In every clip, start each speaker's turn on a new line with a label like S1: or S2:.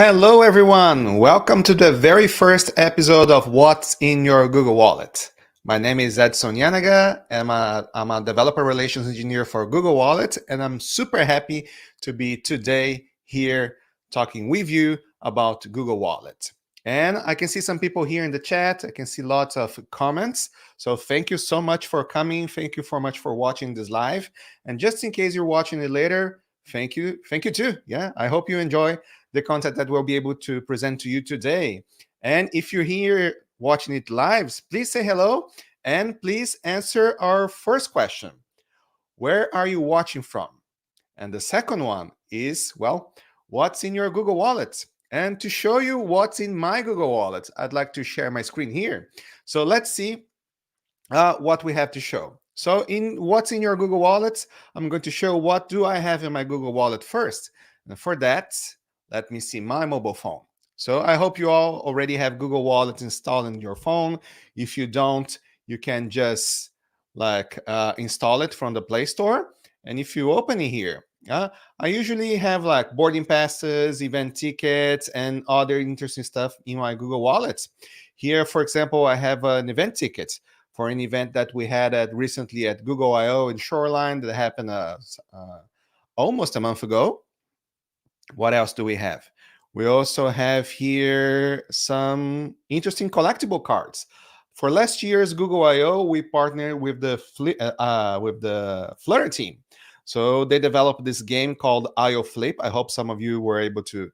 S1: Hello, everyone. Welcome to the very first episode of What's in Your Google Wallet. My name is Edson Yanaga. I'm a developer relations engineer for Google Wallet, and I'm super happy to be today here talking with you about Google Wallet. And I can see some people here in the chat. I can see lots of comments. So thank you so much for coming. Thank you so much for watching this live. And just in case you're watching it later, thank you. Thank you too. Yeah, I hope you enjoy the content that we'll be able to present to you today. And if you're here watching it live, please say hello and please answer our first question. Where are you watching from? And the second one is, well, what's in your Google Wallet? And to show you what's in my Google Wallet, I'd like to share my screen here. So let's see what we have to show. So in what's in your Google Wallet, I'm going to show what do I have in my Google Wallet first. And for that, let me see my mobile phone. So I hope you all already have Google Wallet installed in your phone. If you don't, you can just install it from the Play Store. And if you open it here, I usually have like boarding passes, event tickets, and other interesting stuff in my Google Wallet. Here, for example, I have an event ticket for an event that we had recently at Google I/O in Shoreline that happened almost a month ago. What else do we have? We also have here some interesting collectible cards. For last year's Google I/O, we partnered with the Flutter team. So they developed this game called IO Flip. I hope some of you were able to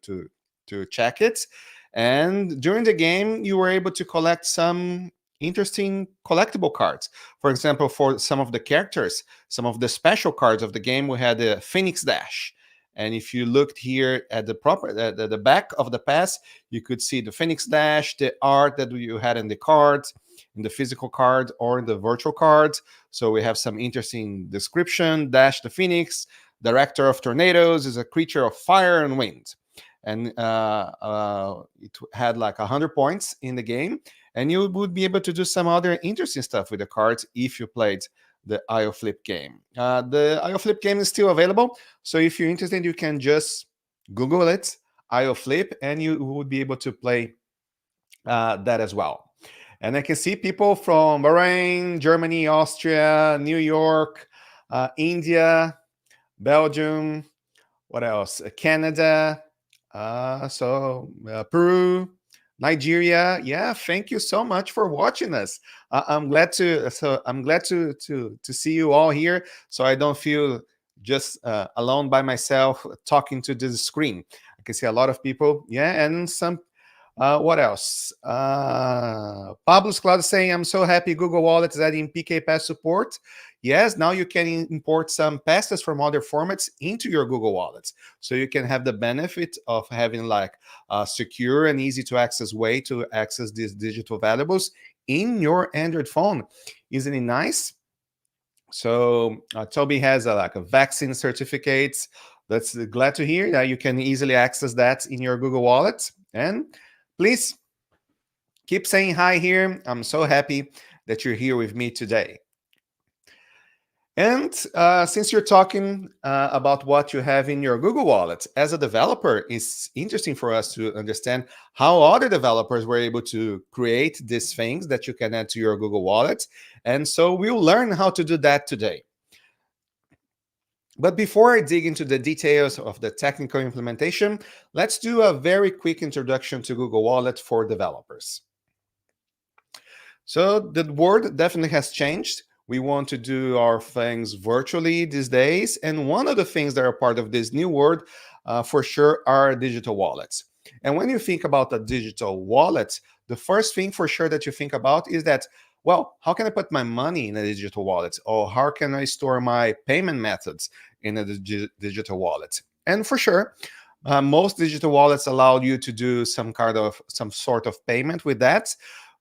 S1: check it. And during the game, you were able to collect some interesting collectible cards. For example, for some of the characters, some of the special cards of the game, we had the Phoenix Dash. And if you looked here at the back of the pass, you could see the Phoenix Dash, the art that you had in the cards, in the physical card or in the virtual cards. So we have some interesting description. Dash the Phoenix, director of tornadoes, is a creature of fire and wind. And it had like 100 points in the game. And you would be able to do some other interesting stuff with the cards if you played the IO Flip game. The IO Flip game is still available. So if you're interested, you can just Google it, IO Flip, and you would be able to play that as well. And I can see people from Bahrain, Germany, Austria, New York, India, Belgium, what else? Canada, Peru, Nigeria. Yeah, thank you so much for watching us. I'm glad to see you all here, so I don't feel just alone by myself talking to this screen. I can see a lot of people. Yeah, and some. What else? Pablo's Cloud is saying, I'm so happy Google Wallet is adding PK Pass support. Yes, now you can import some passes from other formats into your Google Wallets. So you can have the benefit of having like a secure and easy to access way to access these digital valuables in your Android phone. Isn't it nice? So Toby has like a vaccine certificates. That's glad to hear that you can easily access that in your Google Wallet. And please keep saying hi here. I'm so happy that you're here with me today. And since you're talking about what you have in your Google Wallet, as a developer, it's interesting for us to understand how other developers were able to create these things that you can add to your Google Wallet. And so we'll learn how to do that today. But before I dig into the details of the technical implementation, let's do a very quick introduction to Google Wallet for developers. So the world definitely has changed. We want to do our things virtually these days. And one of the things that are part of this new world, for sure, are digital wallets. And when you think about a digital wallet, the first thing for sure that you think about is that, well, how can I put my money in a digital wallet? Or how can I store my payment methods in a digital wallet? And for sure, most digital wallets allow you to do some sort of payment with that.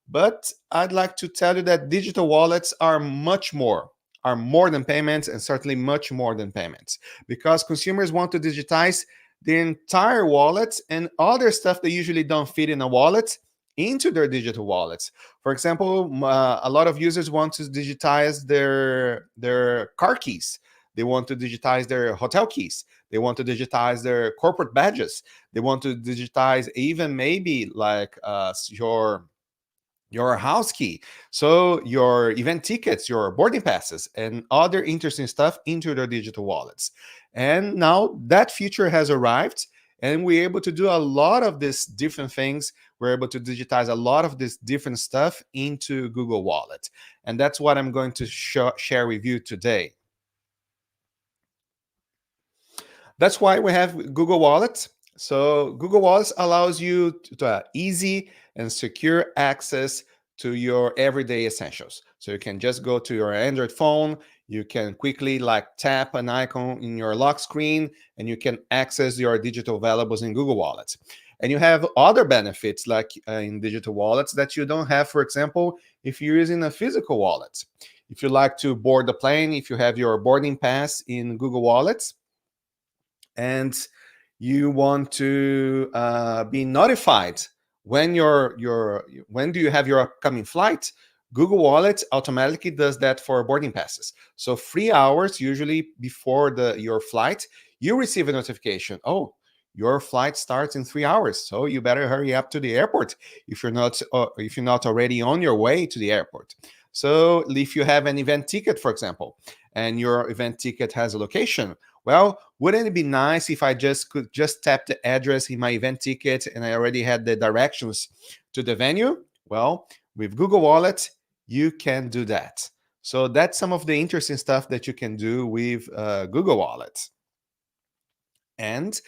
S1: But I'd like to tell you that digital wallets are more than payments, and certainly much more than payments, because consumers want to digitize the entire wallet and other stuff that usually don't fit in a wallet into their digital wallets. For example, a lot of users want to digitize their car keys, They want to digitize their hotel keys. They want to digitize their corporate badges. They want to digitize even maybe like your house key, so your event tickets, your boarding passes, and other interesting stuff into their digital wallets. And now that feature has arrived, and we're able to do a lot of these different things. We're able to digitize a lot of this different stuff into Google Wallet. And that's what I'm going to share with you today. That's why we have Google Wallet. So Google Wallet allows you to easy and secure access to your everyday essentials. So you can just go to your Android phone, you can quickly like tap an icon in your lock screen, and you can access your digital valuables in Google Wallet. And you have other benefits like in digital wallets that you don't have, for example, if you're using a physical wallet. If you like to board the plane, if you have your boarding pass in Google Wallets, and you want to be notified when when do you have your upcoming flight, Google Wallet automatically does that for boarding passes. So 3 hours usually before your flight, you receive a notification. Oh, your flight starts in 3 hours, so you better hurry up to the airport if you're not already on your way to the airport. So if you have an event ticket, for example, and your event ticket has a location, well, wouldn't it be nice if I could just tap the address in my event ticket and I already had the directions to the venue? Well, with Google Wallet, you can do that. So that's some of the interesting stuff that you can do with Google Wallet. And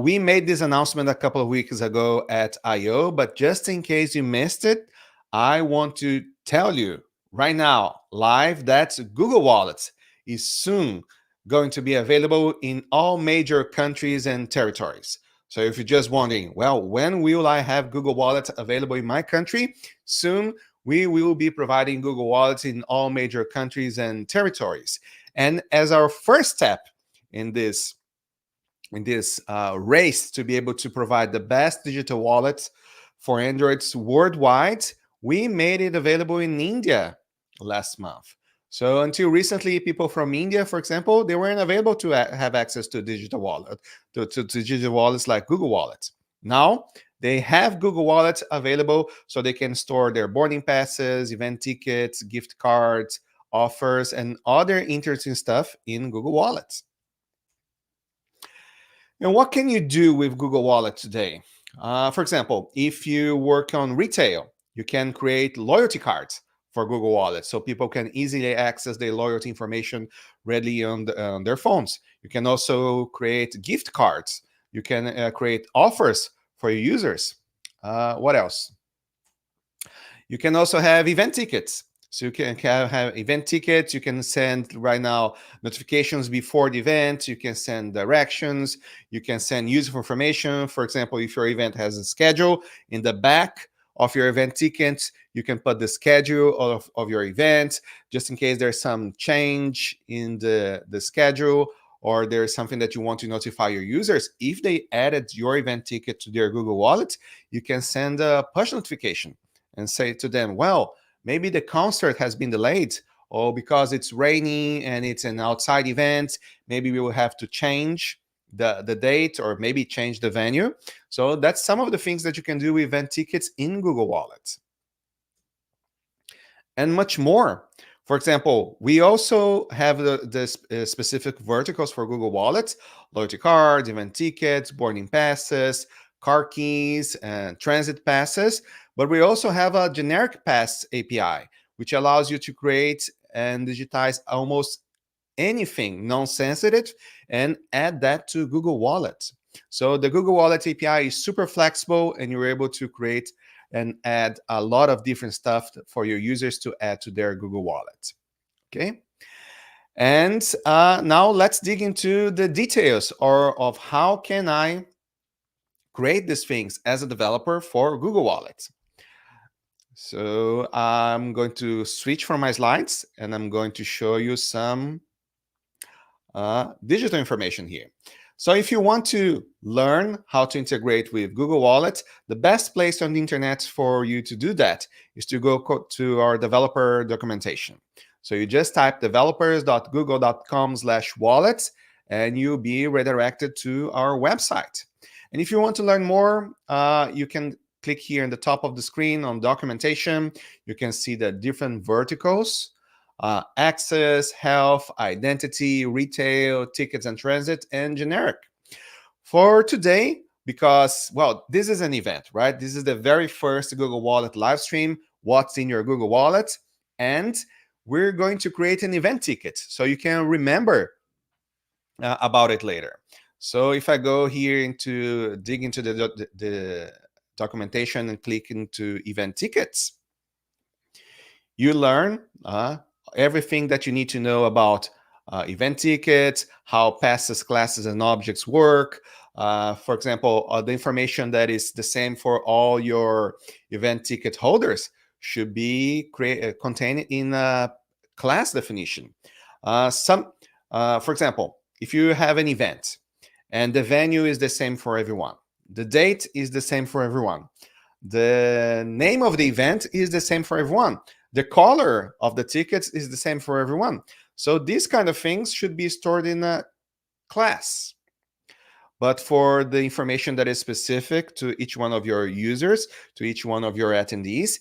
S1: we made this announcement a couple of weeks ago at I/O, but just in case you missed it, I want to tell you right now, live, that Google Wallet is soon going to be available in all major countries and territories. So if you're just wondering, well, when will I have Google Wallet available in my country? Soon, we will be providing Google Wallets in all major countries and territories. And as our first step in this race to be able to provide the best digital wallets for Androids worldwide, we made it available in India last month. So until recently, people from India, for example, they weren't available to have access to digital wallet, to digital wallets like Google Wallet. Now they have Google Wallet available, so they can store their boarding passes, event tickets, gift cards, offers, and other interesting stuff in Google Wallet. And what can you do with Google Wallet today? For example, if you work on retail, you can create loyalty cards for Google Wallet so people can easily access their loyalty information readily on their phones. You can also create gift cards. You can create offers for your users. What else? You can also have event tickets. So you can have event tickets. You can send right now notifications before the event. You can send directions. You can send useful information. For example, if your event has a schedule, in the back of your event tickets, you can put the schedule of your event, just in case there's some change in the schedule, or there's something that you want to notify your users. If they added your event ticket to their Google Wallet, you can send a push notification and say to them, well, maybe the concert has been delayed, or because it's raining and it's an outside event, maybe we will have to change the date, or maybe change the venue. So that's some of the things that you can do with event tickets in Google Wallet. And much more. For example, we also have the specific verticals for Google Wallet: loyalty cards, event tickets, boarding passes, car keys, and transit passes. But we also have a generic pass API, which allows you to create and digitize almost anything non-sensitive and add that to Google Wallet. So the Google Wallet API is super flexible, and you're able to create and add a lot of different stuff for your users to add to their Google Wallet. Okay. And now let's dig into the details of how can I create these things as a developer for Google Wallet. So I'm going to switch from my slides, and I'm going to show you some digital information here. So if you want to learn how to integrate with Google Wallet, the best place on the internet for you to do that is to go to our developer documentation. So you just type developers.google.com/wallets and you'll be redirected to our website. And if you want to learn more, you can click here in the top of the screen on documentation. You can see the different verticals: access, health, identity, retail, tickets and transit, and generic. For today, because, well, this is an event, right? This is the very first Google Wallet live stream, what's in your Google Wallet. And we're going to create an event ticket so you can remember about it later. So if I go here into dig into the documentation and click into event tickets, you learn everything that you need to know about event tickets, how passes, classes, and objects work. For example, the information that is the same for all your event ticket holders should be contained in a class definition. For example, if you have an event and the venue is the same for everyone, the date is the same for everyone, the name of the event is the same for everyone, the color of the tickets is the same for everyone. So these kind of things should be stored in a class. But for the information that is specific to each one of your users, to each one of your attendees,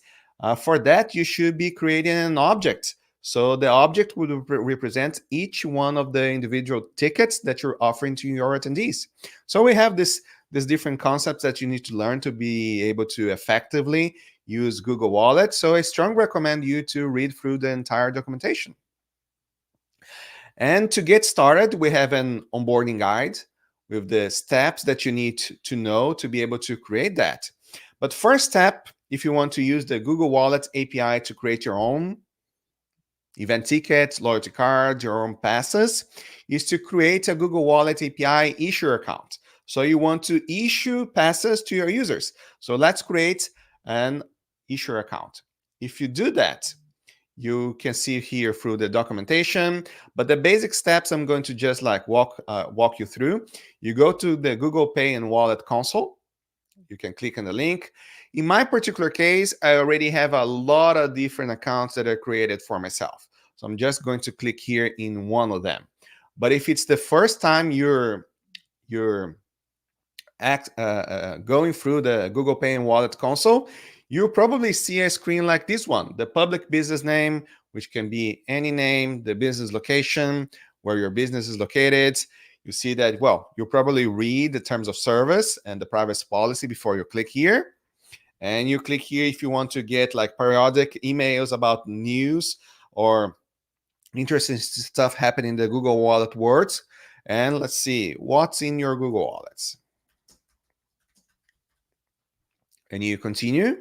S1: for that you should be creating an object. So the object would represent each one of the individual tickets that you're offering to your attendees. So we have these different concepts that you need to learn to be able to effectively use Google Wallet. So I strongly recommend you to read through the entire documentation. And to get started, we have an onboarding guide with the steps that you need to know to be able to create that. But first step, if you want to use the Google Wallet API to create your own event tickets, loyalty cards, your own passes, is to create a Google Wallet API issuer account. So you want to issue passes to your users. So let's create an issuer account. If you do that, you can see here through the documentation, but the basic steps I'm going to just like walk you through. You go to the Google Pay and Wallet console. You can click on the link. In my particular case, I already have a lot of different accounts that are created for myself. So I'm just going to click here in one of them. But if it's the first time you're going through the Google Pay and Wallet console, you'll probably see a screen like this one: the public business name, which can be any name, the business location, where your business is located. You see that, well, you'll probably read the terms of service and the privacy policy before you click here. And you click here if you want to get like periodic emails about news or interesting stuff happening in the Google Wallet world. And let's see what's in your Google Wallets. And you continue.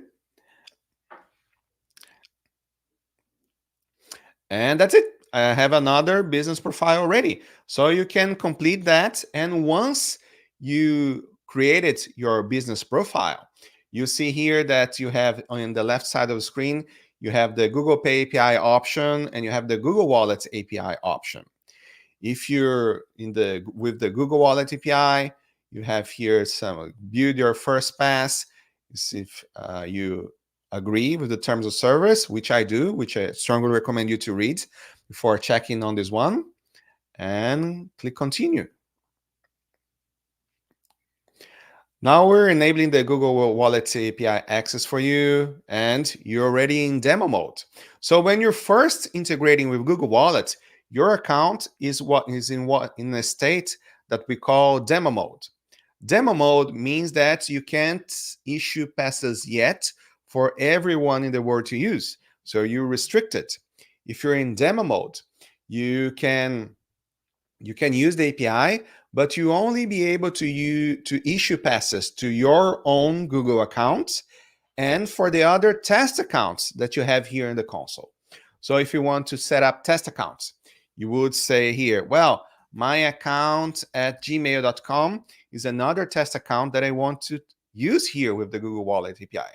S1: And that's it. I have another business profile ready. So you can complete that. And once you created your business profile, you see here that you have on the left side of the screen, you have the Google Pay API option and you have the Google Wallet API option. If you're with the Google Wallet API, you have here some build your first pass. If you agree with the terms of service, which I do, which I strongly recommend you to read before checking on this one, and click continue. Now we're enabling the Google Wallet API access for you, and you're already in demo mode. So when you're first integrating with Google Wallet, your account is in a state that we call demo mode. Demo mode means that you can't issue passes yet for everyone in the world to use. So you're restricted. If you're in demo mode, you can use the API, but you only be able to issue passes to your own Google accounts and for the other test accounts that you have here in the console. So if you want to set up test accounts, you would say here, well, my account at gmail.com is another test account that I want to use here with the Google Wallet API.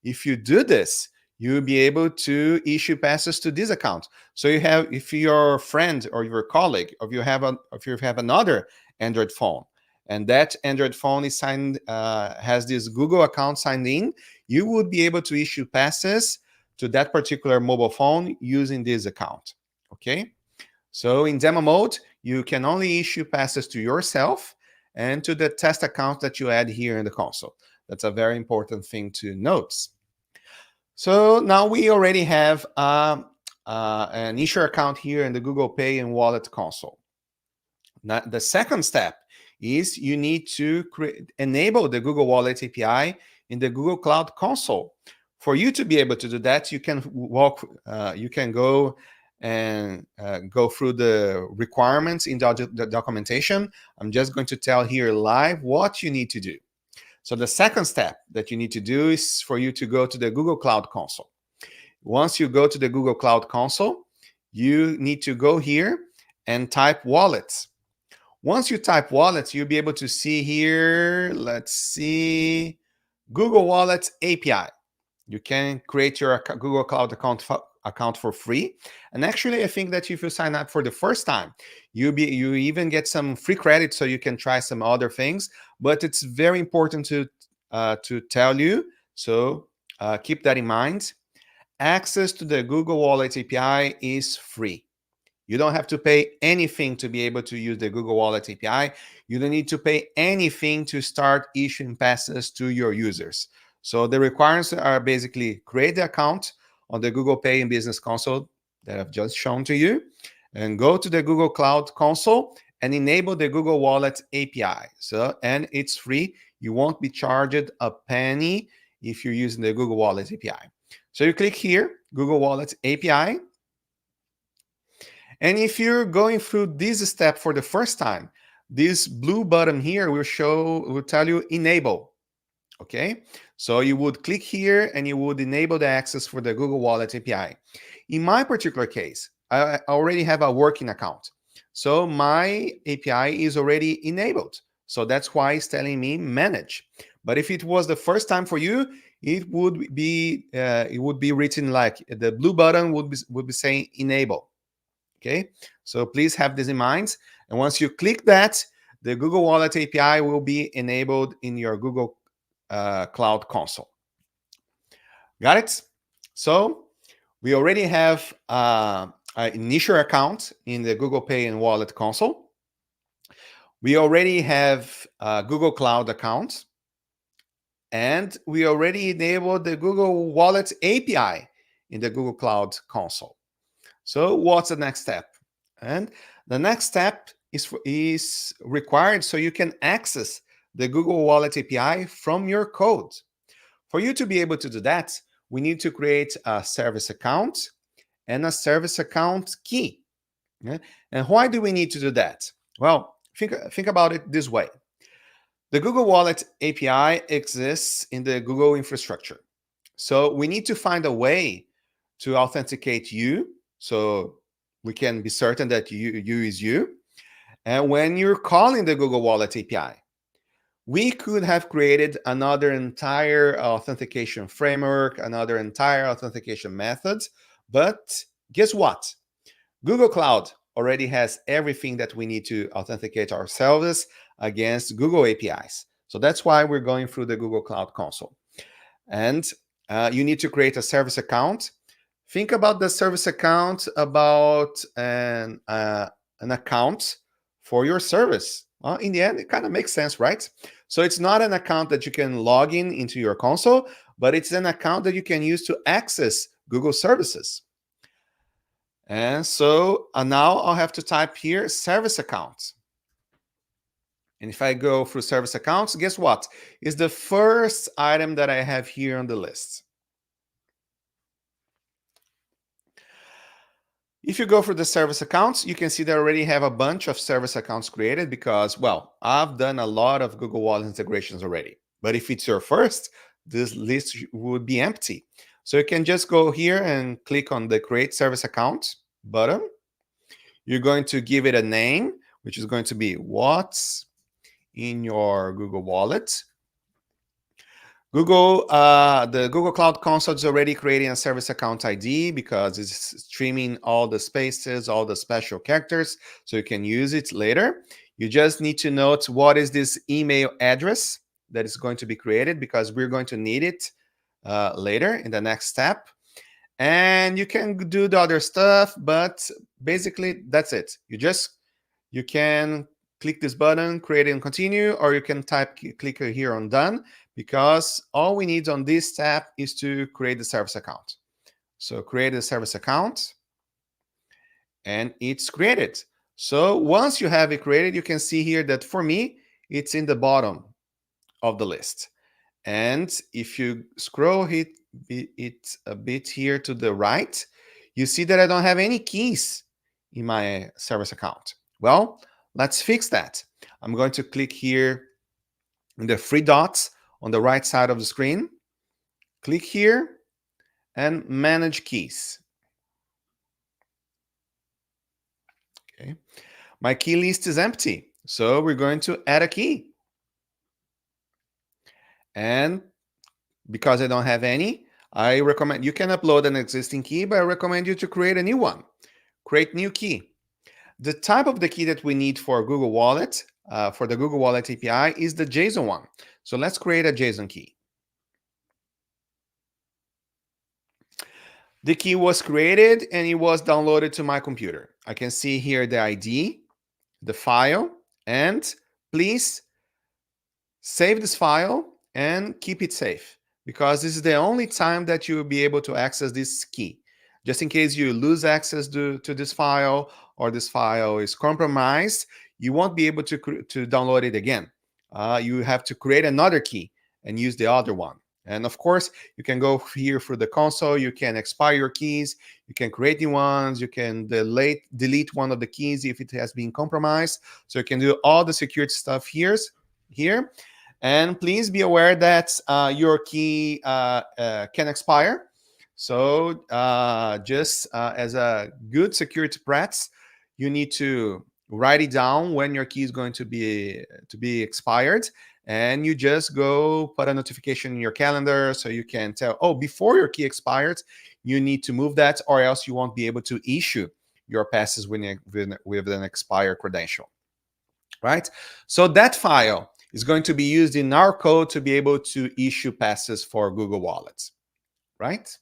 S1: If you do this, you'll be able to issue passes to this account. So you have, if your friend or your colleague, or if you have another Android phone, and that Android phone is signed, has this Google account signed in, you would be able to issue passes to that particular mobile phone using this account. Okay, so in demo mode, you can only issue passes to yourself and to the test account that you add here in the console. That's a very important thing to note. So now we already have an issuer account here in the Google Pay and Wallet console. Now, the second step is you need to enable the Google Wallet API in the Google Cloud Console. For you to be able to do that, you can go and go through the requirements in the documentation. I'm just going to tell here live what you need to do. So the second step that you need to do is for you to go to the Google Cloud Console. Once you go to the Google Cloud Console, you need to go here and type wallets. Once you type wallets, you'll be able to see here, let's see, Google Wallet API. You can create your Google Cloud account for free. And actually, I think that if you sign up for the first time, you even get some free credit so you can try some other things. But it's very important to tell you, so keep that in mind. Access to the Google Wallet API is free. You don't have to pay anything to be able to use the Google Wallet API. You don't need to pay anything to start issuing passes to your users. So the requirements are basically create the account on the Google Pay and Business Console that I've just shown to you, and go to the Google Cloud Console and enable the Google Wallet API. And it's free. You won't be charged a penny if you're using the Google Wallet API. So you click here, Google Wallet API. And if you're going through this step for the first time, this blue button here will tell you enable. Okay, so you would click here and you would enable the access for the Google Wallet API. In my particular case, I already have a working account, so my API is already enabled. So that's why it's telling me manage. But if it was the first time for you, it would be written like the blue button would be saying enable. Okay, so please have this in mind. And once you click that, the Google Wallet API will be enabled in your Google Cloud Console. Got it? So we already have an initial account in the Google Pay and Wallet Console. We already have a Google Cloud account. And we already enabled the Google Wallet API in the Google Cloud Console. So what's the next step? And the next step is required so you can access the Google Wallet API from your code. For you to be able to do that, we need to create a service account and a service account key. Okay? And why do we need to do that? Well, think about it this way. The Google Wallet API exists in the Google infrastructure. So we need to find a way to authenticate you, so we can be certain that you is you. And when you're calling the Google Wallet API, we could have created another entire authentication framework, another entire authentication methods. But guess what? Google Cloud already has everything that we need to authenticate ourselves against Google APIs. So that's why we're going through the Google Cloud Console. And you need to create a service account. Think about the service account about an account for your service. Well, in the end, it kind of makes sense, right? So it's not an account that you can log into your console, but it's an account that you can use to access Google services. And so now I'll have to type here service account. And if I go through service accounts, guess what? It's the first item that I have here on the list. If you go for the service accounts, you can see that I already have a bunch of service accounts created because, well, I've done a lot of Google Wallet integrations already. But if it's your first, this list would be empty. So you can just go here and click on the Create Service Account button. You're going to give it a name, which is going to be What's in your Google Wallet. The Google Cloud Console is already creating a service account ID because it's streaming all the spaces, all the special characters, so you can use it later. You just need to note what is this email address that is going to be created because we're going to need it later in the next step. And you can do the other stuff, but basically that's it. You can click this button, create and continue, or you can click here on done, because all we need on this tab is to create the service account. So create a service account, and it's created. So once you have it created, you can see here that for me, it's in the bottom of the list. And if you scroll it a bit here to the right, you see that I don't have any keys in my service account. Well, let's fix that. I'm going to click here in the three dots on the right side of the screen. Click here and manage keys. Okay. My key list is empty, so we're going to add a key. And because I don't have any, I recommend you can upload an existing key, but I recommend you to create a new one. Create new key. The type of the key that we need for Google Wallet, for the Google Wallet API, is the JSON one. So let's create a JSON key. The key was created and it was downloaded to my computer. I can see here the ID, the file, and please save this file and keep it safe, because this is the only time that you will be able to access this key. Just in case you lose access to this file, or this file is compromised, you won't be able to download it again. You have to create another key and use the other one. And of course, you can go here through the console, you can expire your keys, you can create new ones, you can delete one of the keys if it has been compromised. So you can do all the security stuff here. And please be aware that your key can expire. So just as a good security practice, you need to write it down when your key is going to be expired, and you just go put a notification in your calendar so you can tell, oh, before your key expires, you need to move that, or else you won't be able to issue your passes with an expired credential, right? So that file is going to be used in our code to be able to issue passes for Google Wallets, right?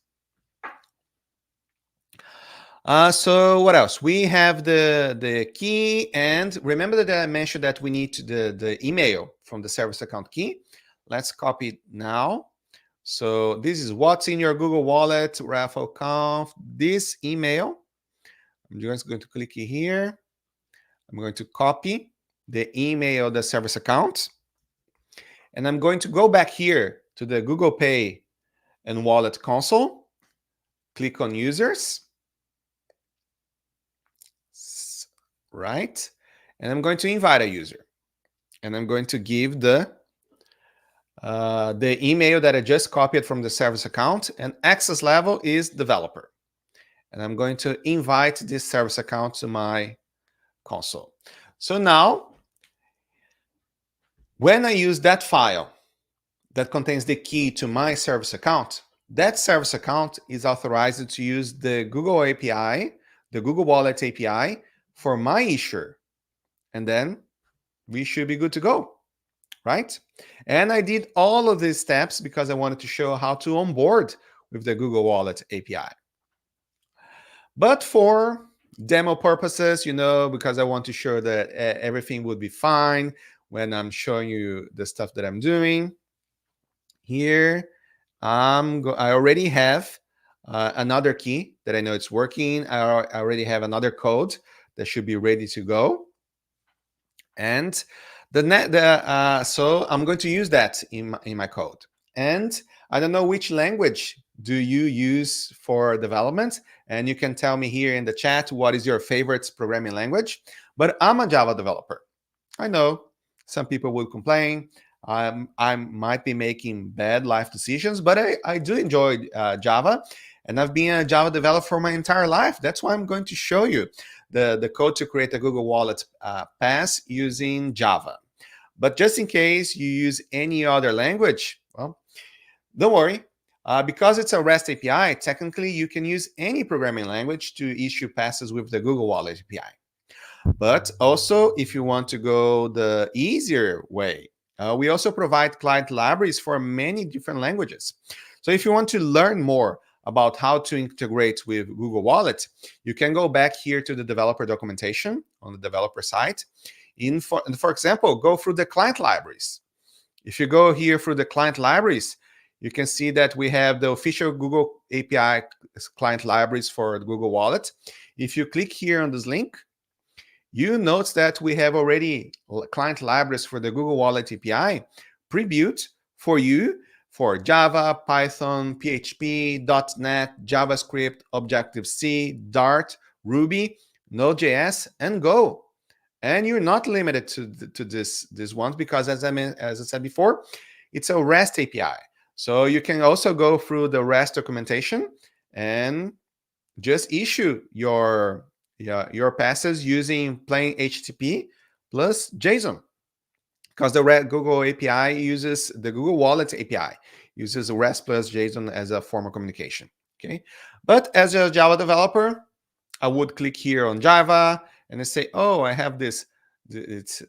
S1: So what else? We have the key, and remember that I mentioned that we need the email from the service account key. Let's copy it now. So this is what's in your Google Wallet, raffleconf. This email, I'm just going to click here. I'm going to copy the email of the service account, and I'm going to go back here to the Google Pay and Wallet console, click on users, right? And I'm going to invite a user, and I'm going to give the email that I just copied from the service account, and access level is developer. And I'm going to invite this service account to my console. So now, when I use that file that contains the key to my service account, that service account is authorized to use the Google API, the Google Wallet API, for my issuer. And then we should be good to go, right? And I did all of these steps because I wanted to show how to onboard with the Google Wallet API. But for demo purposes, because I want to show that everything would be fine when I'm showing you the stuff that I'm doing, here I already have another key that I know it's working. I already have another code that should be ready to go. And so I'm going to use that in my code. And I don't know which language do you use for development, and you can tell me here in the chat what is your favorite programming language. But I'm a Java developer. I know some people will complain. I might be making bad life decisions, but I do enjoy Java, and I've been a Java developer for my entire life. That's why I'm going to show you the code to create a Google Wallet pass using Java. But just in case you use any other language, well, don't worry. Because it's a REST API, technically you can use any programming language to issue passes with the Google Wallet API. But also, if you want to go the easier way, we also provide client libraries for many different languages. So if you want to learn more about how to integrate with Google Wallet, you can go back here to the developer documentation on the developer site. For example, go through the client libraries. If you go here through the client libraries, you can see that we have the official Google API client libraries for Google Wallet. If you click here on this link, you notice that we have already client libraries for the Google Wallet API pre-built for you for Java, Python, PHP, .NET, JavaScript, Objective-C, Dart, Ruby, Node.js, and Go. And you're not limited to this ones because, as I said before, it's a REST API. So you can also go through the REST documentation and just issue your passes using plain HTTP plus JSON, because the Google API uses the Google Wallet API uses REST plus JSON as a form of communication. Okay, but as a Java developer, I would click here on Java and I say, oh, I have this. It's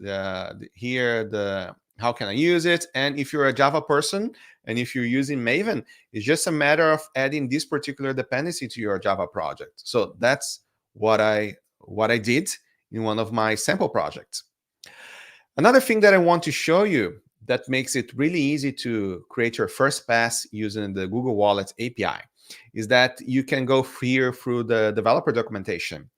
S1: here the how can I use it? And if you're a Java person and if you're using Maven, it's just a matter of adding this particular dependency to your Java project. So that's what I did in one of my sample projects. Another thing that I want to show you that makes it really easy to create your first pass using the Google Wallet API is that you can go here through the developer documentation,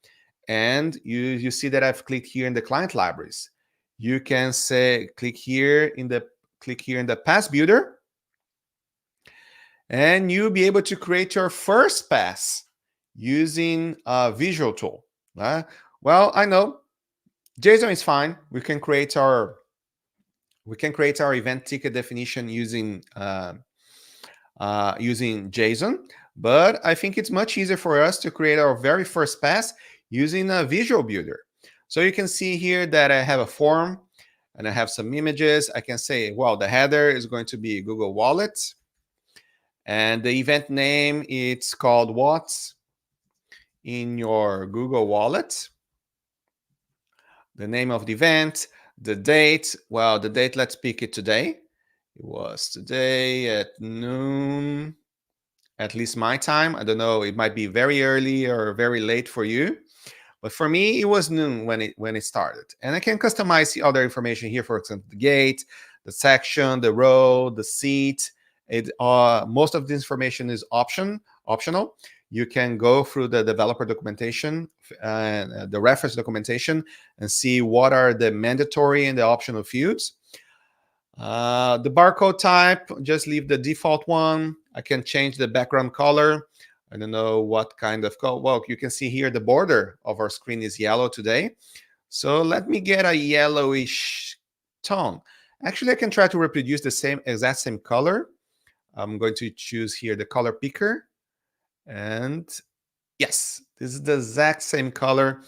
S1: and you see that I've clicked here in the client libraries. You can say click here in the pass builder, and you'll be able to create your first pass using a visual tool. Well, I know JSON is fine. We can create our event ticket definition using JSON, but I think it's much easier for us to create our very first pass using a visual builder. So you can see here that I have a form and I have some images. I can say, well, the header is going to be Google Wallet, and the event name, it's called What's in Your Google Wallet. The name of the event, the date, well, the date, let's pick it today. It was today at noon, at least my time. I don't know, it might be very early or very late for you. But for me, it was noon when it started. And I can customize the other information here, for example, the gate, the section, the row, the seat. Most of the information is optional. You can go through the developer documentation, the reference documentation, and see what are the mandatory and the optional fields. The barcode type, just leave the default one. I can change the background color. I don't know what kind of color. Well, you can see here the border of our screen is yellow today. So let me get a yellowish tone. Actually, I can try to reproduce the exact same color. I'm going to choose here the color picker. And yes, this is the exact same color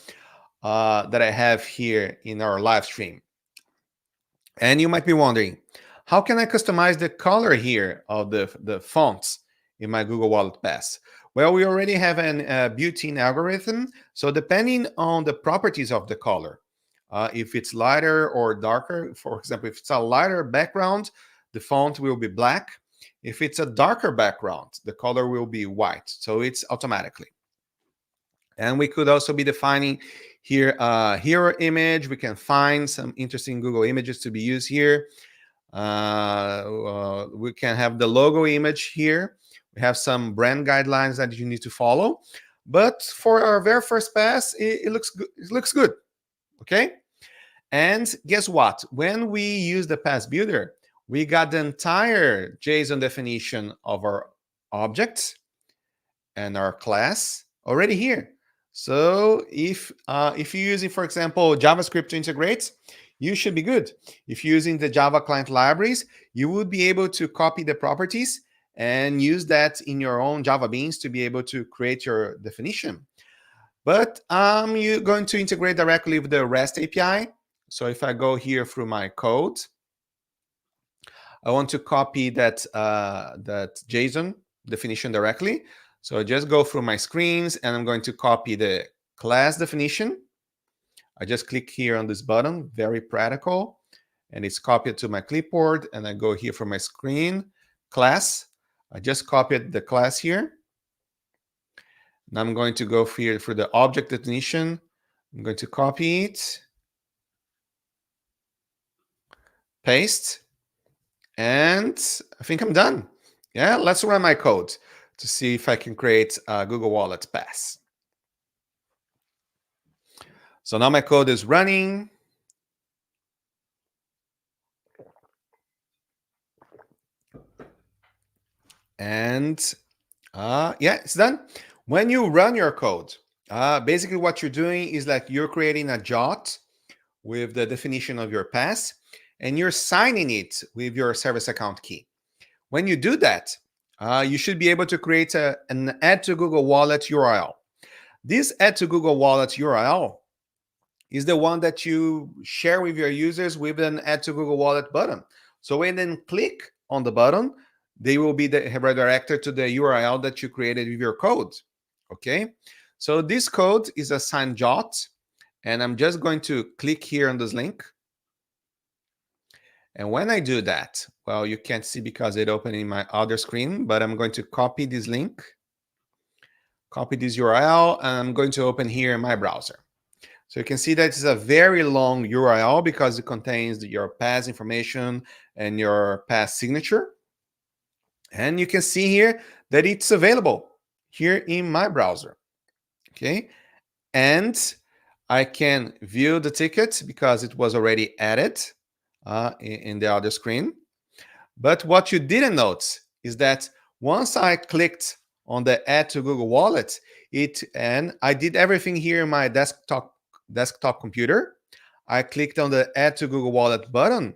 S1: that I have here in our live stream. And you might be wondering, how can I customize the color here of the fonts in my Google Wallet Pass? Well, we already have a built-in algorithm. So depending on the properties of the color, if it's lighter or darker, for example, if it's a lighter background, the font will be black. If it's a darker background, the color will be white. So it's automatically. And we could also be defining here a hero image. We can find some interesting Google images to be used here. We can have the logo image here. We have some brand guidelines that you need to follow. But for our very first pass, it looks good. It looks good. Okay. And guess what? When we use the pass builder, we got the entire JSON definition of our object and our class already here. So if you're using, for example, JavaScript to integrate, you should be good. If you're using the Java client libraries, you would be able to copy the properties and use that in your own Java beans to be able to create your definition. But you're going to integrate directly with the REST API. So if I go here through my code, I want to copy that JSON definition directly. So I just go through my screens and I'm going to copy the class definition. I just click here on this button, very practical, and it's copied to my clipboard. And I go here for my screen, class. I just copied the class here. Now I'm going to go here for the object definition. I'm going to copy it, paste, and I think I'm done. Yeah, let's run my code to see if I can create a Google Wallet pass. So now my code is running. And yeah, it's done. When you run your code, basically what you're doing is like you're creating a JOT with the definition of your pass, and you're signing it with your service account key. When you do that, you should be able to create an add to Google Wallet URL. This add to Google Wallet URL is the one that you share with your users with an add to Google Wallet button. So when they click on the button, they will be redirected to the URL that you created with your code. Okay, so this code is a signed JOT, and I'm just going to click here on this link. And when I do that, well, you can't see because it opened in my other screen, but I'm going to copy this link, copy this URL, and I'm going to open here in my browser. So you can see that it's a very long URL because it contains your pass information and your pass signature. And you can see here that it's available here in my browser. Okay. And I can view the ticket because it was already added in the other screen. But what you didn't notice is that once I clicked on the add to Google Wallet, and I did everything here in my desktop computer. I clicked on the add to Google Wallet button,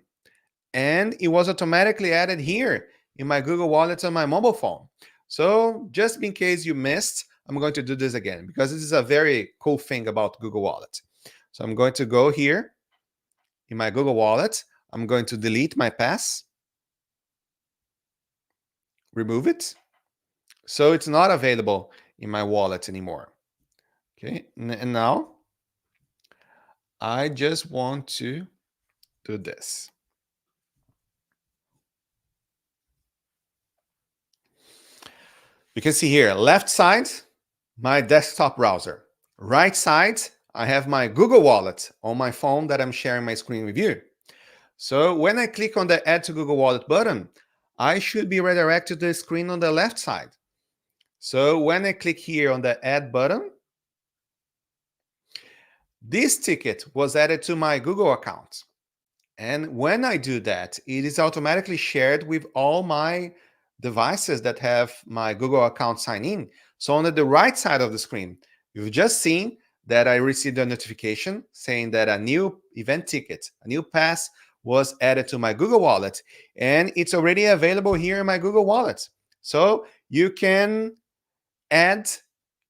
S1: and it was automatically added here in my Google Wallet on my mobile phone. So just in case you missed, I'm going to do this again because this is a very cool thing about Google Wallet. So I'm going to go here in my Google Wallet. I'm going to delete my pass, remove it. So it's not available in my wallet anymore. Okay, and now I just want to do this. You can see here, left side, my desktop browser. Right side, I have my Google Wallet on my phone that I'm sharing my screen with you. So when I click on the Add to Google Wallet button, I should be redirected to the screen on the left side. So when I click here on the Add button, this ticket was added to my Google account. And when I do that, it is automatically shared with all my devices that have my Google account signed in. So on the right side of the screen, you've just seen that I received a notification saying that a new event ticket, a new pass was added to my Google Wallet, and it's already available here in my Google Wallet. So you can add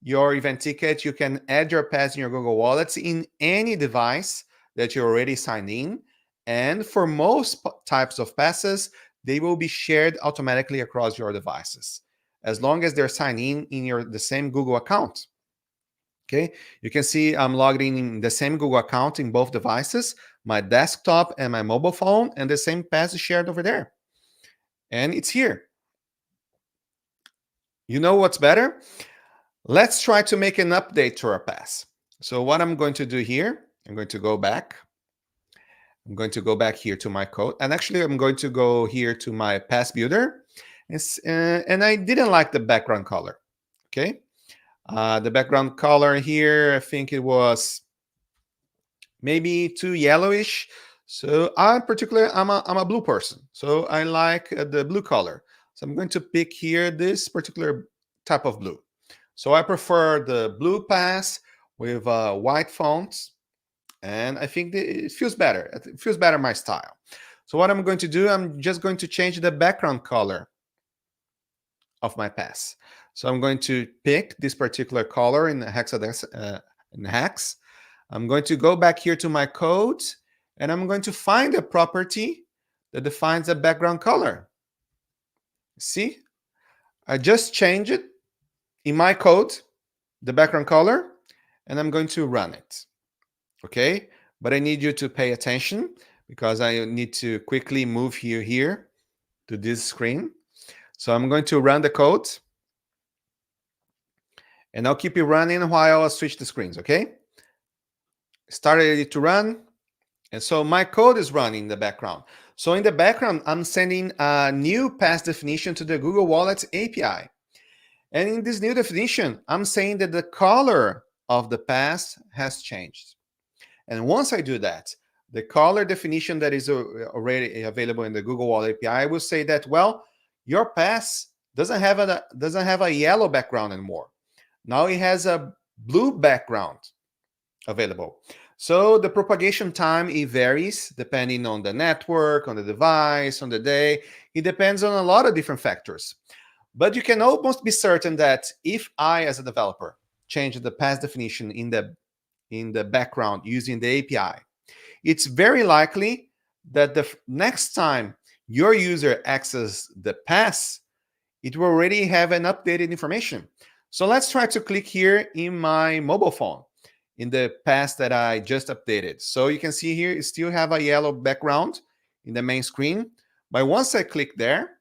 S1: your event ticket, you can add your pass in your Google Wallets in any device that you already signed in. And for most types of passes, they will be shared automatically across your devices, as long as they're signed in the same Google account. Okay, you can see I'm logged in the same Google account in both devices, my desktop and my mobile phone, and the same pass is shared over there. And it's here. You know what's better? Let's try to make an update to our pass. So what I'm going to do here, I'm going to go back. I'm going to go back here to my code. And actually, I'm going to go here to my pass builder. And I didn't like the background color. Okay. The background color here, I think it was maybe too yellowish. So I'm a blue person. So I like the blue color. So I'm going to pick here this particular type of blue. So I prefer the blue pass with white fonts, and I think it feels better. It feels better my style. So what I'm going to do, I'm just going to change the background color of my pass. So I'm going to pick this particular color in hex. I'm going to go back here to my code, and I'm going to find a property that defines a background color. See, I just changed it in my code, the background color, and I'm going to run it. Okay, but I need you to pay attention because I need to quickly move you here to this screen. So I'm going to run the code, And I'll keep it running while I switch the screens, okay? Started it to run. And so my code is running in the background. So in the background, I'm sending a new pass definition to the Google Wallet API. And in this new definition, I'm saying that the color of the pass has changed. And once I do that, the color definition that is already available in the Google Wallet API will say that, well, your pass doesn't have a yellow background anymore. Now it has a blue background available. So the propagation time, it varies depending on the network, on the device, on the day. It depends on a lot of different factors. But you can almost be certain that if I, as a developer, change the pass definition in the background using the API, it's very likely that the next time your user accesses the pass, it will already have an updated information. So let's try to click here in my mobile phone in the pass that I just updated. So you can see here, it still have a yellow background in the main screen. But once I click there,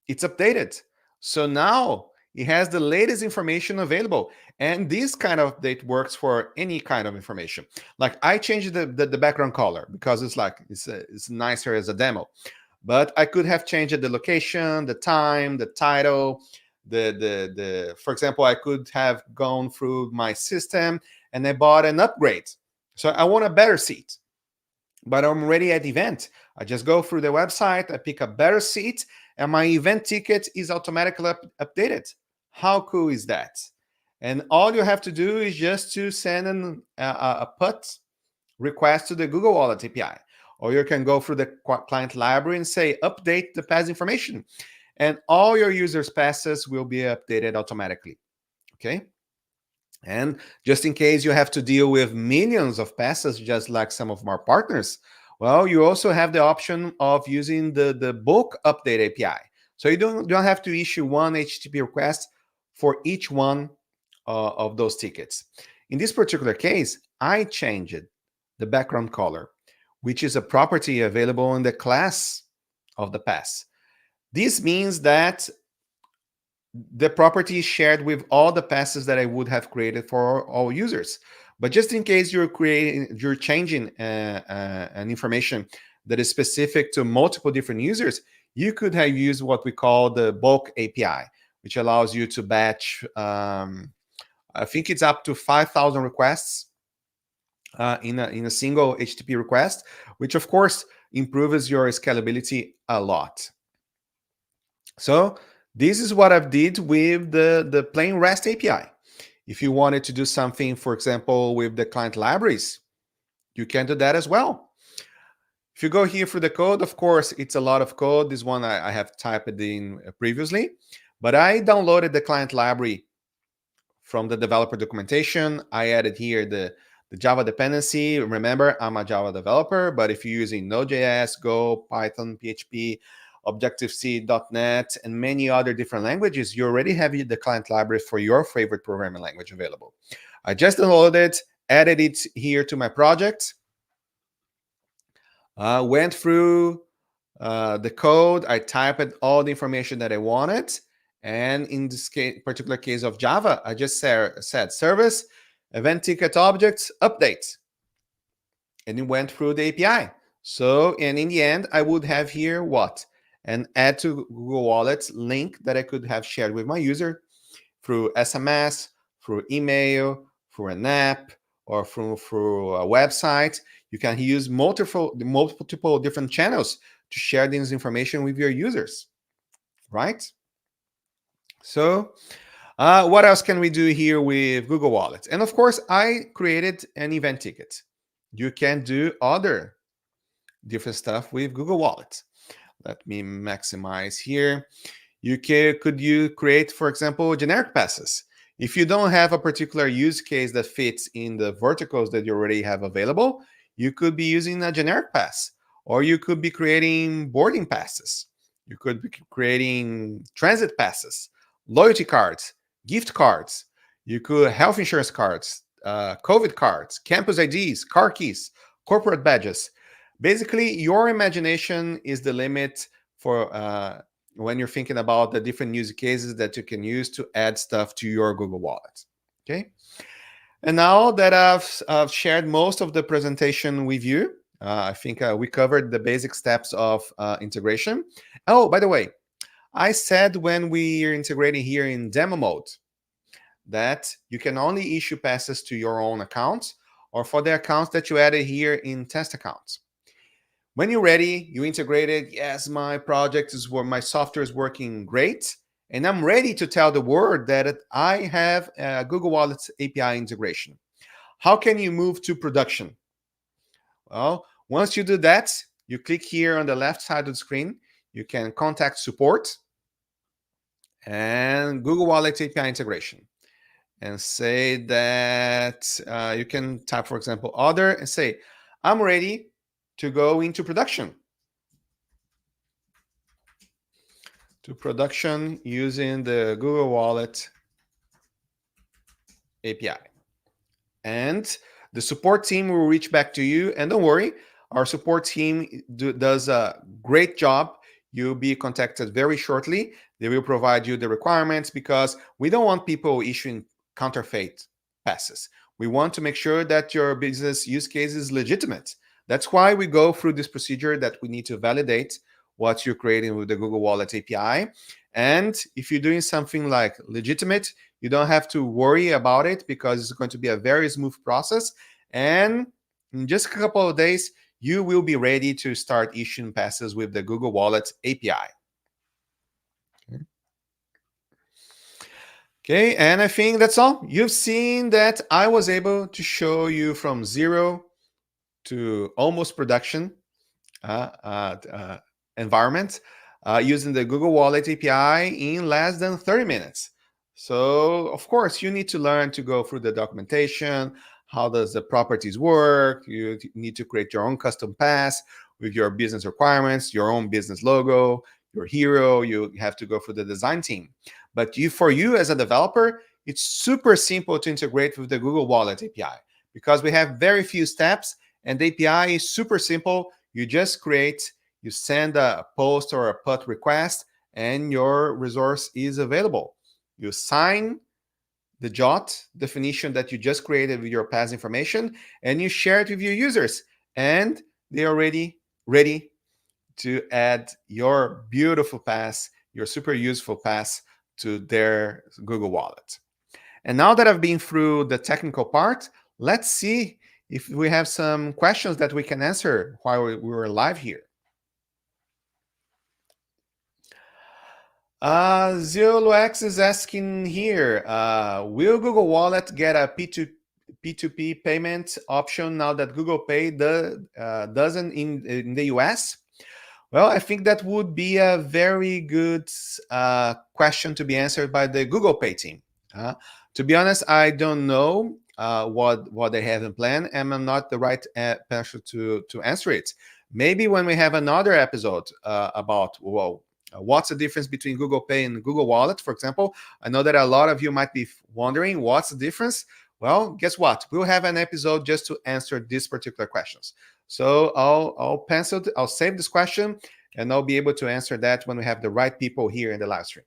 S1: it's updated. So now it has the latest information available. And this kind of update works for any kind of information. Like I changed the background color because it's nicer as a demo. But I could have changed the location, the time, the title, the for example, I could have gone through my system and I bought an upgrade. So I want a better seat. But I'm already at the event. I just go through the website, I pick a better seat, and my event ticket is automatically updated. How cool is that? And all you have to do is just to send a put request to the Google Wallet API. Or you can go through the client library and say, update the pass information. And all your users' passes will be updated automatically. Okay? And just in case you have to deal with millions of passes, just like some of our partners, well, you also have the option of using the bulk update API. So you don't have to issue one HTTP request for each one of those tickets. In this particular case, I changed the background color, which is a property available in the class of the pass. This means that the property is shared with all the passes that I would have created for all users. But just in case you're changing an information that is specific to multiple different users, you could have used what we call the bulk API, which allows you to batch, I think it's up to 5,000 requests in a single HTTP request, which of course improves your scalability a lot. So this is what I've did with the plain REST API. If you wanted to do something, for example, with the client libraries, you can do that as well. If you go here for the code, of course, it's a lot of code. This one I have typed in previously, but I downloaded the client library from the developer documentation. I added here the Java dependency. Remember, I'm a Java developer, but if you're using Node.js, Go, Python, PHP, Objective-C, .NET, and many other different languages, you already have the client library for your favorite programming language available. I just downloaded it, added it here to my project, went through the code, I typed all the information that I wanted, and in this particular case of Java, I just said service, event ticket objects, update, and it went through the API. So, and in the end, I would have here what? An add to Google Wallet link that I could have shared with my user through SMS, through email, through an app, or through a website. You can use multiple different channels to share this information with your users, right? So what else can we do here with Google Wallet? And of course, I created an event ticket. You can do other different stuff with Google Wallet. Let me maximize here. Could you create, for example, generic passes? If you don't have a particular use case that fits in the verticals that you already have available, you could be using a generic pass, or you could be creating boarding passes. You could be creating transit passes, loyalty cards, gift cards. You could health insurance cards, COVID cards, campus IDs, car keys, corporate badges. Basically, your imagination is the limit for when you're thinking about the different use cases that you can use to add stuff to your Google Wallet. Okay. And now that I've shared most of the presentation with you, I think we covered the basic steps of integration. Oh, by the way, I said when we are integrating here in demo mode that you can only issue passes to your own accounts or for the accounts that you added here in test accounts. When you're ready, you integrated, yes, my project is where my software is working great, and I'm ready to tell the world that I have a Google Wallet API integration. How can you move to production? Well, once you do that, you click here on the left side of the screen. You can contact support and Google Wallet API integration and say that you can type, for example, other and say, I'm ready to go into production. To production using the Google Wallet API. And the support team will reach back to you. And don't worry, our support team does a great job. You'll be contacted very shortly. They will provide you the requirements because we don't want people issuing counterfeit passes. We want to make sure that your business use case is legitimate. That's why we go through this procedure that we need to validate what you're creating with the Google Wallet API. And if you're doing something like legitimate, you don't have to worry about it because it's going to be a very smooth process. And in just a couple of days, you will be ready to start issuing passes with the Google Wallet API. Okay, and I think that's all. You've seen that I was able to show you from zero to almost production environment using the Google Wallet API in less than 30 minutes. So, of course, you need to learn to go through the documentation. How does the properties work? You need to create your own custom pass with your business requirements, your own business logo, your hero. You have to go through the design team. But for you as a developer, it's super simple to integrate with the Google Wallet API because we have very few steps and the API is super simple. You just create, you send a post or a put request, and your resource is available. You sign the JOT definition that you just created with your pass information, and you share it with your users, and they're already ready to add your beautiful pass, your super useful pass to their Google Wallet. And now that I've been through the technical part, let's see if we have some questions that we can answer while we were live here. Ziolux is asking here, will Google Wallet get a P2P payment option now that Google Pay doesn't in the US? Well, I think that would be a very good question to be answered by the Google Pay team. To be honest, I don't know what they have in plan, and I'm not the right person to answer it. Maybe when we have another episode about, well, what's the difference between Google Pay and Google Wallet, for example. I know that a lot of you might be wondering what's the difference. Well, guess what? We'll have an episode just to answer these particular questions. So I'll save this question, and I'll be able to answer that when we have the right people here in the live stream.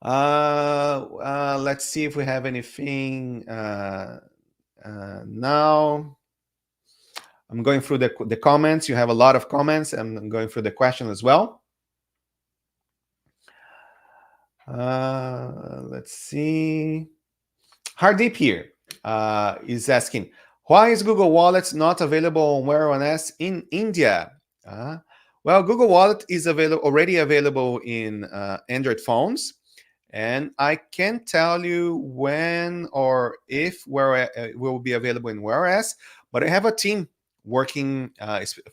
S1: Let's see if we have anything now. I'm going through the comments. You have a lot of comments. I'm going through the question as well. Let's see. Hardeep here is asking, why is Google Wallet not available on Wear OS in India? Well, Google Wallet is already available in Android phones. And I can't tell you when or if it will be available in Wear OS, but I have a team working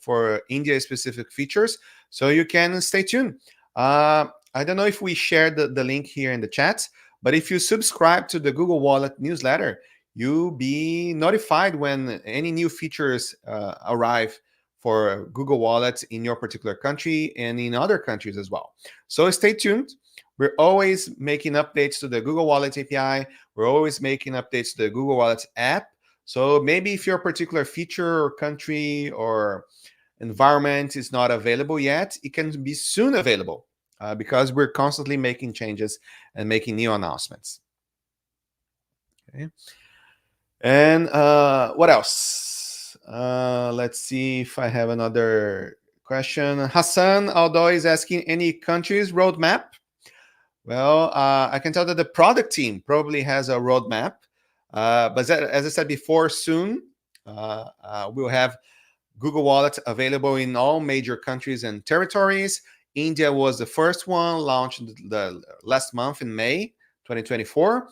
S1: for India specific features, so you can stay tuned. I don't know if we shared the link here in the chat, but if you subscribe to the Google Wallet newsletter, you'll be notified when any new features arrive for Google Wallet in your particular country and in other countries as well. So stay tuned. We're always making updates to the Google Wallet API. We're always making updates to the Google Wallet app. So maybe if your particular feature or country or environment is not available yet, it can be soon available because we're constantly making changes and making new announcements. Okay. And what else? Let's see if I have another question. Hassan Aldo is asking, any countries roadmap? Well, I can tell that the product team probably has a roadmap. But as I said before, soon we'll have Google Wallet available in all major countries and territories. India was the first one, launched the last month in May 2024.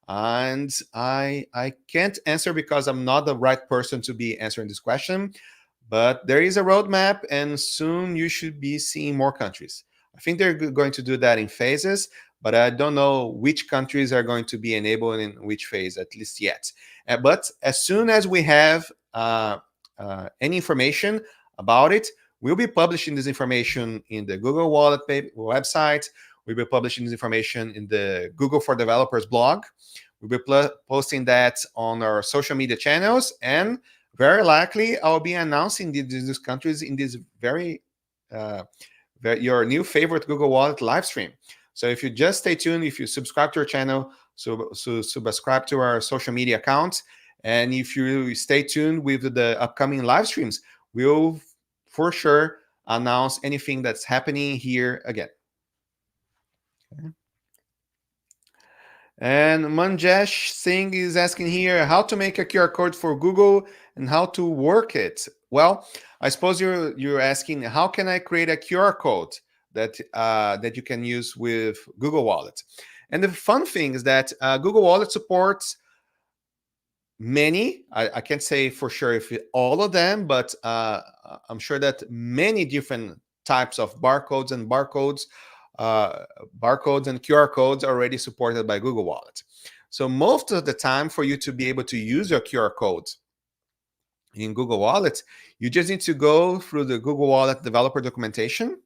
S1: And I can't answer because I'm not the right person to be answering this question. But there is a roadmap, and soon you should be seeing more countries. I think they're going to do that in phases, but I don't know which countries are going to be enabled in which phase, at least yet. But as soon as we have any information about it, we'll be publishing this information in the Google Wallet website. We'll be publishing this information in the Google for Developers blog. We'll be posting that on our social media channels, and very likely I'll be announcing these countries in this your new favorite Google Wallet live stream. So if you just stay tuned, if you subscribe to our channel, so subscribe to our social media accounts, and if you stay tuned with the upcoming live streams, we'll for sure announce anything that's happening here again. Okay. And Manjesh Singh is asking here how to make a QR code for Google and how to work it. Well, I suppose you're asking how can I create a QR code that that you can use with Google Wallet. And the fun thing is that Google Wallet supports many. I can't say for sure if all of them, but I'm sure that many different types of barcodes and QR codes are already supported by Google Wallet. So most of the time, for you to be able to use your QR codes in Google Wallet, you just need to go through the Google Wallet developer documentation.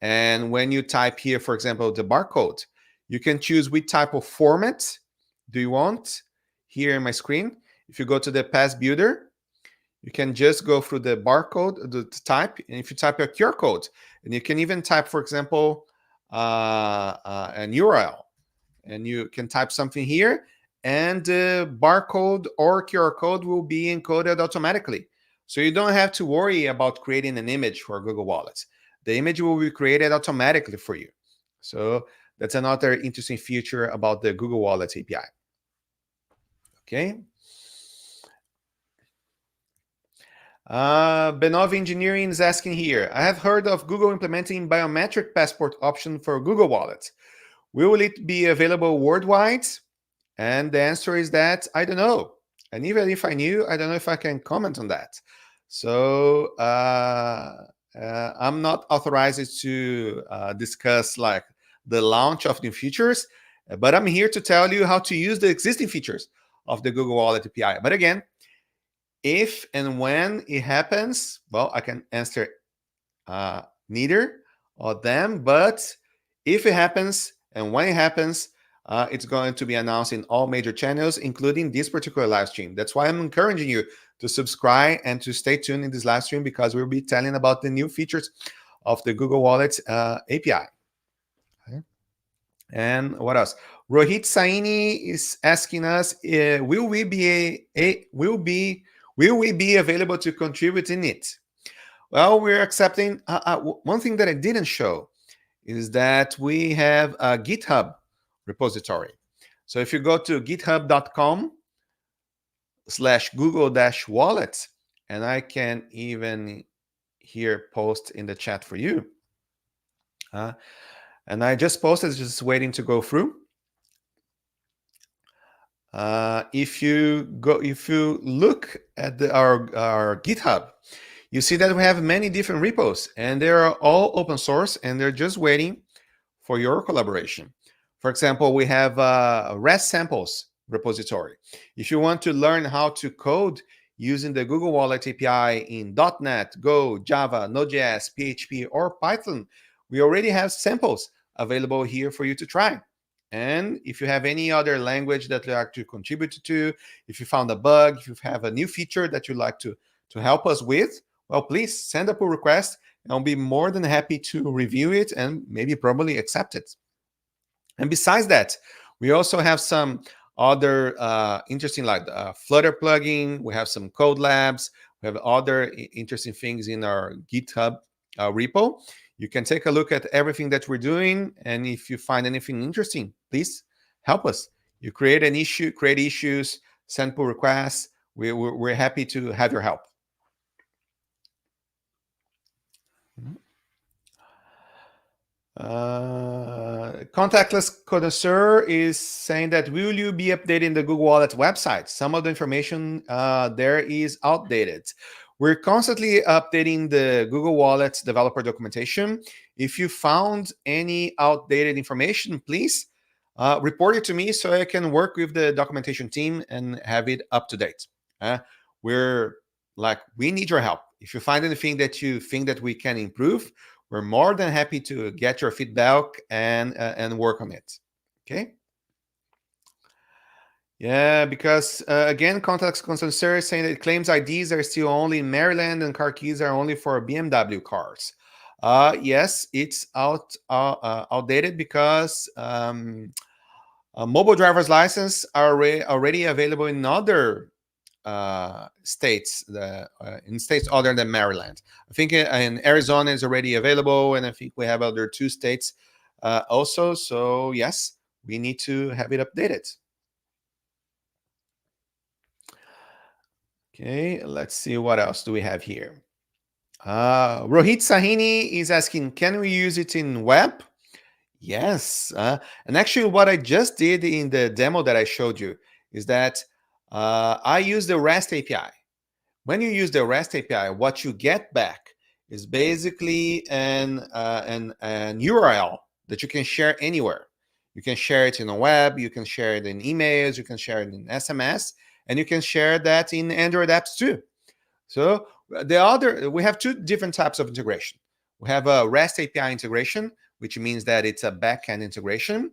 S1: And when you type here, for example, the barcode, you can choose which type of format do you want here in my screen. If you go to the Pass Builder, you can just go through the barcode, the type, and if you type a QR code, and you can even type, for example, an URL, and you can type something here, and the barcode or QR code will be encoded automatically. So you don't have to worry about creating an image for Google Wallet. The image will be created automatically for you. So that's another interesting feature about the Google Wallet API. Okay. Benov Engineering is asking here, I have heard of Google implementing biometric passport option for Google Wallet. Will it be available worldwide? And the answer is that I don't know. And even if I knew, I don't know if I can comment on that. So I'm not authorized to discuss like the launch of new features, but I'm here to tell you how to use the existing features of the Google Wallet API. But again, if and when it happens, well, I can answer neither of them, but if it happens and when it happens, it's going to be announced in all major channels, including this particular live stream. That's why I'm encouraging you to subscribe and to stay tuned in this live stream, because we'll be telling about the new features of the Google Wallet API. Okay. And what else? Rohit Saini is asking us, will we be available to contribute in it? Well, we're accepting. One thing that I didn't show is that we have a GitHub repository. So if you go to github.com/google-wallet, and I can even here post in the chat for you. And I just posted, just waiting to go through. If you look at our GitHub, you see that we have many different repos, and they are all open source, and they're just waiting for your collaboration. For example, we have a REST samples repository. If you want to learn how to code using the Google Wallet API in .NET, Go, Java, Node.js, PHP, or Python, we already have samples available here for you to try. And if you have any other language that you'd like to contribute to, if you found a bug, if you have a new feature that you'd like to help us with, well, please send a pull request, and I'll be more than happy to review it and maybe probably accept it. And besides that, we also have some other interesting, like Flutter plugin. We have some code labs. We have other interesting things in our GitHub repo. You can take a look at everything that we're doing, and if you find anything interesting, please help us. You create an issue, create issues, send pull requests. We're happy to have your help. Contactless connoisseur is saying that will you be updating the Google Wallet website? Some of the information there is outdated. We're constantly updating the Google Wallet developer documentation. If you found any outdated information, please report it to me so I can work with the documentation team and have it up to date. We need your help. If you find anything that you think that we can improve, we're more than happy to get your feedback and work on it. Okay. Yeah, because again, context concern is saying that claims IDs are still only in Maryland and car keys are only for BMW cars. Yes, it's outdated because mobile driver's license are already available in other states, in states other than Maryland. I think in Arizona is already available, and I think we have other 2 states also. So yes, we need to have it updated. Okay, let's see what else do we have here. Rohit Sahini is asking, can we use it in web? Yes, and actually what I just did in the demo that I showed you is that I use the REST API. When you use the REST API, what you get back is basically an URL that you can share anywhere. You can share it in a web, you can share it in emails, you can share it in SMS, and you can share that in Android apps too. So we have 2 different types of integration. We have a REST API integration, which means that it's a backend integration.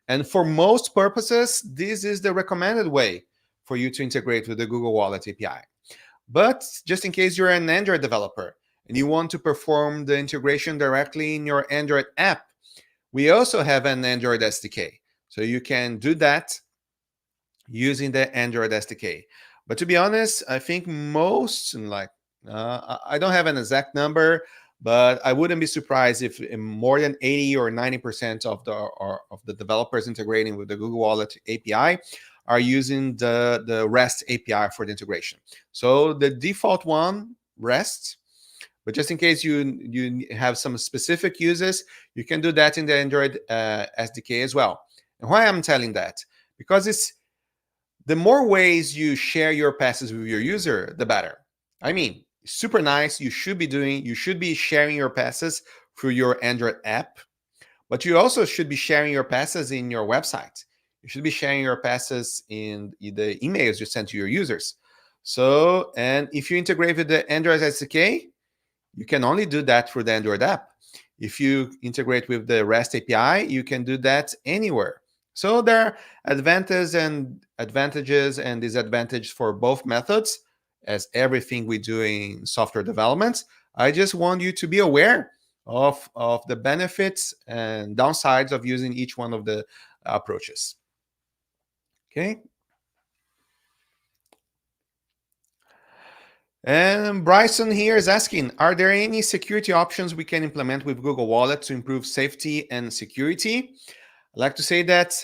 S1: And for most purposes, this is the recommended way for you to integrate with the Google Wallet API. But just in case you're an Android developer and you want to perform the integration directly in your Android app, we also have an Android SDK. So you can do that using the Android SDK. But to be honest, I think most, I don't have an exact number, but I wouldn't be surprised if more than 80 or 90% of the developers integrating with the Google Wallet API are using the REST API for the integration. So the default one, REST, but just in case you have some specific uses, you can do that in the Android SDK as well. And why I'm telling that? Because it's the more ways you share your passes with your user, the better. I mean, super nice. You should be sharing your passes through your Android app, but you also should be sharing your passes in your website. You should be sharing your passes in the emails you send to your users. So, and if you integrate with the Android SDK, you can only do that through the Android app. If you integrate with the REST API, you can do that anywhere. So there are advantages and disadvantages for both methods, as everything we do in software development. I just want you to be aware of the benefits and downsides of using each one of the approaches. Okay. And Bryson here is asking, are there any security options we can implement with Google Wallet to improve safety and security? I'd like to say that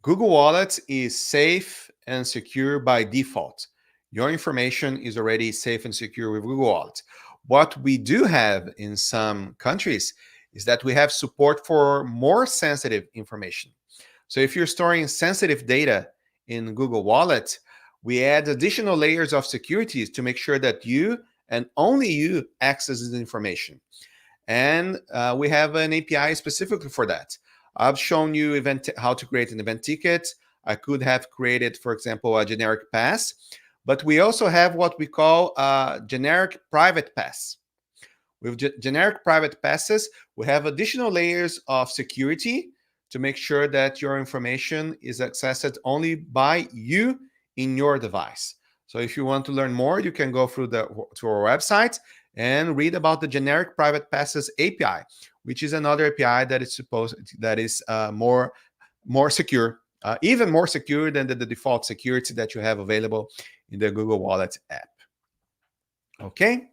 S1: Google Wallet is safe and secure by default. Your information is already safe and secure with Google Wallet. What we do have in some countries is that we have support for more sensitive information. So if you're storing sensitive data in Google Wallet, we add additional layers of securities to make sure that you and only you access this information. And we have an API specifically for that. I've shown you how to create an event ticket. I could have created, for example, a generic pass, but we also have what we call a generic private pass. With generic private passes, we have additional layers of security to make sure that your information is accessed only by you in your device. So if you want to learn more, you can go through to our website and read about the generic private passes API, which is another API that is more secure, even more secure than the default security that you have available in the Google Wallet app. Okay.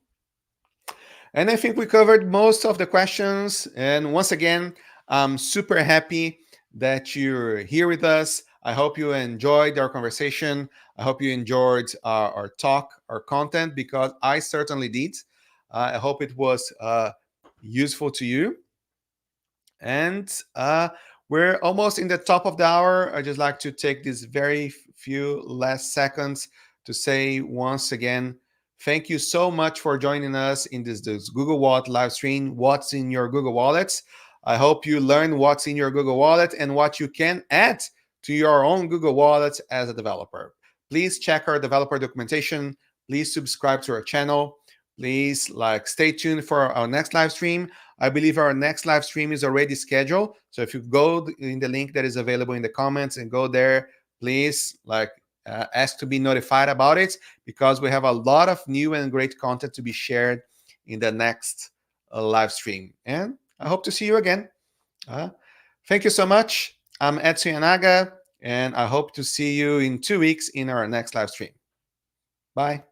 S1: And I think we covered most of the questions. And once again, I'm super happy that you're here with us. I hope you enjoyed our conversation. I hope you enjoyed our talk, our content, because I certainly did. I hope it was useful to you. And we're almost in the top of the hour. I just like to take these very few last seconds to say once again, thank you so much for joining us in this Google Wallet live stream. What's in your Google Wallets? I hope you learn what's in your Google Wallet and what you can add to your own Google Wallet as a developer. Please check our developer documentation. Please subscribe to our channel. Please stay tuned for our next live stream. I believe our next live stream is already scheduled. So if you go in the link that is available in the comments and go there, please ask to be notified about it, because we have a lot of new and great content to be shared in the next live stream. And I hope to see you again. Thank you so much. I'm Edson Yanaga, and I hope to see you in 2 weeks in our next live stream. Bye.